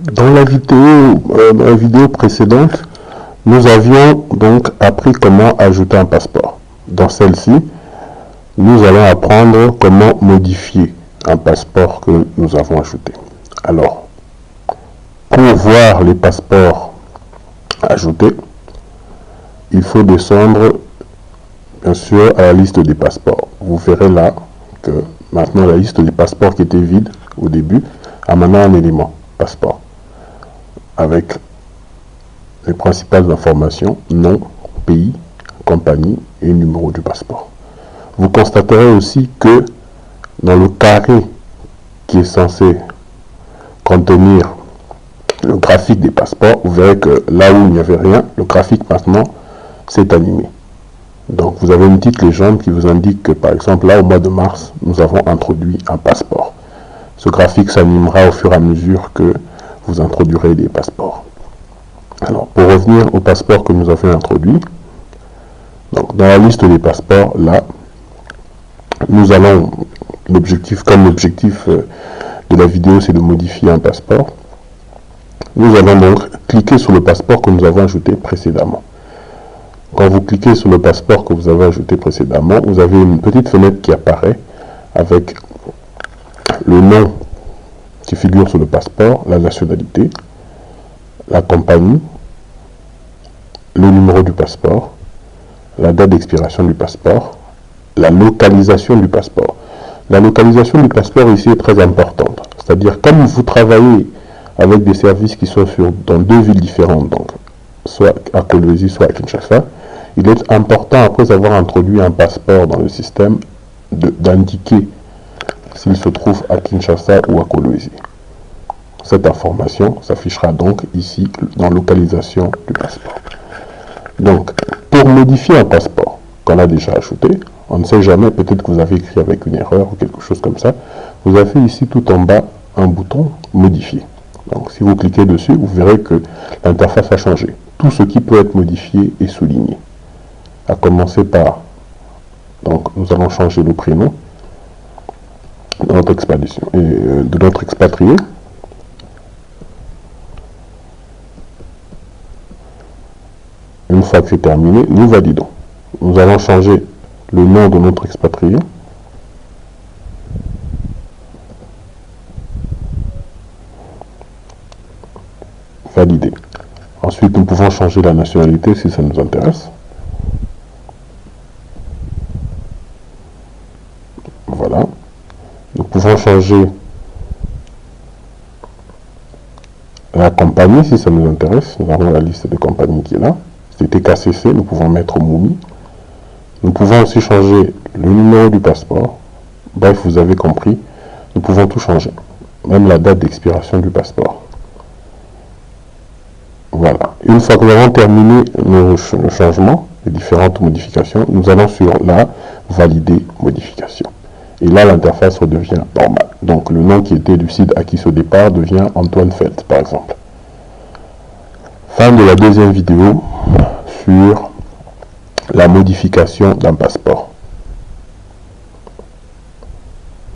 Dans la vidéo précédente, nous avions donc appris comment ajouter un passeport. Dans celle-ci, nous allons apprendre comment modifier un passeport que nous avons ajouté. Alors, pour voir les passeports ajoutés, il faut descendre bien sûr à la liste des passeports. Vous verrez là que maintenant la liste des passeports qui était vide au début a maintenant un élément passeport avec les principales informations, nom, pays, compagnie et numéro du passeport. Vous constaterez aussi que dans le carré qui est censé contenir le graphique des passeports, vous verrez que là où il n'y avait rien, le graphique maintenant s'est animé. Donc vous avez une petite légende qui vous indique que par exemple là au mois de mars, nous avons introduit un passeport. Ce graphique s'animera au fur et à mesure que vous introduirez des passeports. Alors pour revenir au passeport que nous avons introduit, donc dans la liste des passeports, là, nous allons, l'objectif de la vidéo c'est de modifier un passeport. Nous allons donc cliquer sur le passeport que nous avons ajouté précédemment. Quand vous cliquez sur le passeport que vous avez ajouté précédemment, vous avez une petite fenêtre qui apparaît avec le nom qui figure sur le passeport, la nationalité, la compagnie, le numéro du passeport, la date d'expiration du passeport, la localisation du passeport. La localisation du passeport ici est très importante. C'est-à-dire, comme vous travaillez avec des services qui sont dans deux villes différentes, donc soit à Kolwezi, soit à Kinshasa, il est important, après avoir introduit un passeport dans le système, d'indiquer s'il se trouve à Kinshasa ou à Kolwezi. Cette information s'affichera donc ici dans localisation du passeport. Donc, pour modifier un passeport qu'on a déjà ajouté, on ne sait jamais, peut-être que vous avez écrit avec une erreur ou quelque chose comme ça, vous avez ici tout en bas un bouton modifier. Donc si vous cliquez dessus, vous verrez que l'interface a changé. Tout ce qui peut être modifié est souligné. À commencer par, donc nous allons changer le prénom de notre expédition et de notre expatrié. Une fois que c'est terminé, nous validons. Nous allons changer le nom de notre expatrié. Valider. Ensuite, nous pouvons changer la nationalité si ça nous intéresse. Voilà. Nous pouvons changer la compagnie si ça nous intéresse. Nous avons la liste des compagnies qui est là. C'était KCC, nous pouvons mettre Moumi. Nous pouvons aussi changer le numéro du passeport. Bref, vous avez compris, nous pouvons tout changer. Même la date d'expiration du passeport. Voilà. Une fois que nous avons terminé nos changements, les différentes modifications, nous allons sur la valider modification. Et là, l'interface redevient normale. Donc, le nom qui était lucide acquis au départ devient Antoine Felt, par exemple. Fin de la deuxième vidéo sur la modification d'un passeport.